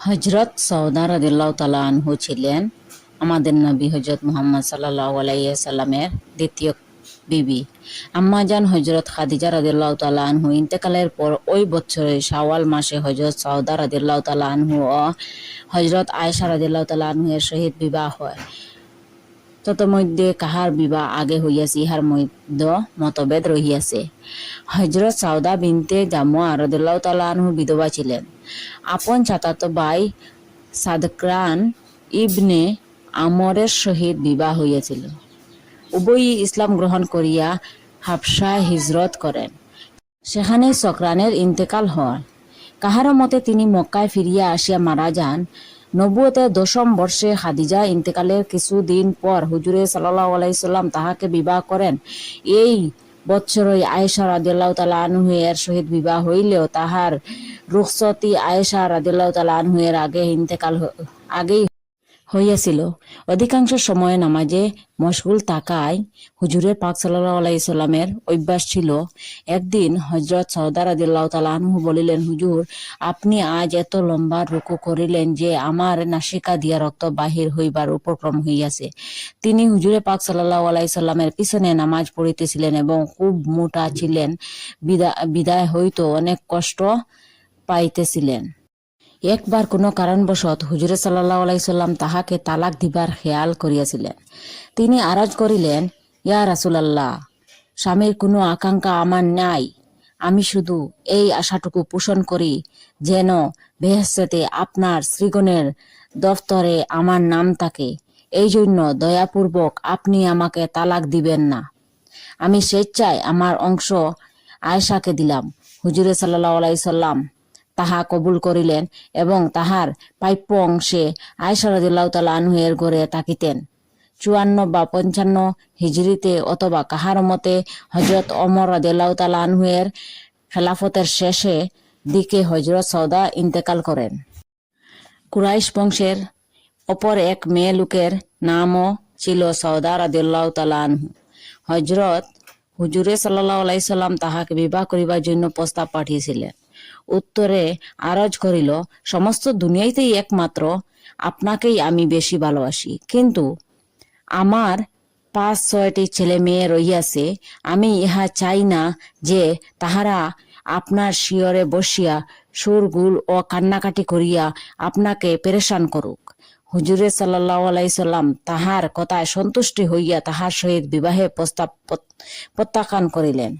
হজরত সৌদা রাদিয়াল্লাহু তাআলা আনহু ছিলেন আমাদের নবী হজরত মুহাম্মদ সাল্লাল্লাহু আলাইহি সাল্লামের দ্বিতীয় বিবি। আম্মাজান হজরত খাদিজা রাদিয়াল্লাহু তাআলা আনহু ইন্তেকালের পর ওই বছরে শাওয়াল মাসে হজরত সৌদা রাদিয়াল্লাহু তাআলা আনহু ও হজরত আয়েশা রাদিয়াল্লাহু তাআলা আনহু এর সহিত বিবাহ হয়। ততমধ্যে কাহার বিবাহ আগে হইয়াছে ইহার মধ্যে মতভেদ রহিয়াছে। হজরত সৌদা বিনতে জামুয়া রাদিয়াল্লাহু তাআলা আনহু বিধবা ছিলেন। আপন চাচাতো ভাই সাদকান ইবনে আমরের সহিত বিবাহ হইয়াছিল। উভয়ই ইসলাম গ্রহণ করিয়া হাবশায় হিজরত করেন। সেখানেই সকরানের ইন্তেকাল হয়। কাহারো মতে তিনি মক্কায় ফিরিয়া আসিয়া মারা যান। নবুয়তের 10ম বর্ষে খাদিজা ইন্তেকালের কিছুদিন পর হুজুরে সাল্লাল্লাহু আলাইহি সাল্লাম তাহাকে বিবাহ করেন। এই বৎসরই আয়েশা রাদিয়াল্লাহু তাআলা আনহু এর সহিত বিবাহ হইলেও তাহার রুখসতি আয়েশা রাদিয়াল্লাহু তাআলা আনহু এর আগেই হইয়াছিল। অধিকাংশ সময় নামাজে মশগুল থাকায় হুজুরে পাক সাল্লাল্লাহু আলাইহি সাল্লামের অভ্যাস ছিল। একদিন হযরত সৌদা রাদিয়াল্লাহু তাআলা আনহু বলিলেন, হুজুর, আপনি আজ এত লম্বা রুকু করিলেন যে আমার নাসিকা দিয়া রক্ত বাহির হইবার উপক্রম হইয়াছে। তিনি হুজুরে পাক সাল্লাল্লাহু আলাইহি সাল্লামের পিছনে নামাজ পড়িতেছিলেন এবং খুব মোটা ছিলেন বিদায় হইতো অনেক কষ্ট পাইতেছিলেন। একবার কোনো কারণবশত হুজুরে সাল্লাল্লাহু আলাইহি সাল্লাম তাহাকে তালাক দিবার খেয়াল করিয়াছিলেন। তিনি আরজ করিলেন, ইয়া রাসূলুল্লাহ, স্বামীর কোনো আকাঙ্ক্ষা আমার নাই। আমি শুধু এই আশাটুকু পোষণ করি যেন বেহেশতে আপনার শ্রীগণের দফতরে আমার নাম থাকে। এই জন্য দয়াপূর্বক আপনি আমাকে তালাক দিবেন না। আমি স্বেচ্ছায় আমার অংশ আয়েশাকে দিলাম। হুজুরে সাল্লাল্লাহু আলাইহি সাল্লাম তাহা কবুল করিলেন এবং তাহার প্রাপ্য অংশে আয়েশা রাদিয়াল্লাহু তাআলা আনহু এর ঘরে থাকিতেন। 54 বা 55 হিজরিতে অথবা কাহার মতে হযরত ওমর রাদিয়াল্লাহু তাআলা আনহু এর খেলাফতের শেষে দিকে হযরত সৌদা ইন্তেকাল করেন। কুরাইশ বংশের অপর এক মেয়ে লোকের নামও ছিল সৌদা রাদিয়াল্লাহু তাআলা আনহু। হুজুরে সাল্লাল্লাহু আলাইহি সাল্লাম তাহাকে বিবাহ করিবার জন্য প্রস্তাব পাঠিয়েছিলেন। উত্তরে আরজ করিল, সমস্ত দুনিয়াতেই একমাত্র আপনাকেই আমি বেশি ভালোবাসি, কিন্তু আমার 5-6টি ছেলে মেয়ে রহিয়াছে। আমি ইহা চাই না যে তাহারা আপনার শিয়রে বসিয়া সুরগুল ও কান্নাকাটি করিয়া আপনাকে পেরেশান করুক। হুজুরে সাল্লাল্লাহু আলাইহি সাল্লাম তাহার কথায় সন্তুষ্টি হইয়া তাহার সহিত বিবাহের প্রস্তাব প্রত্যাখ্যান করিলেন।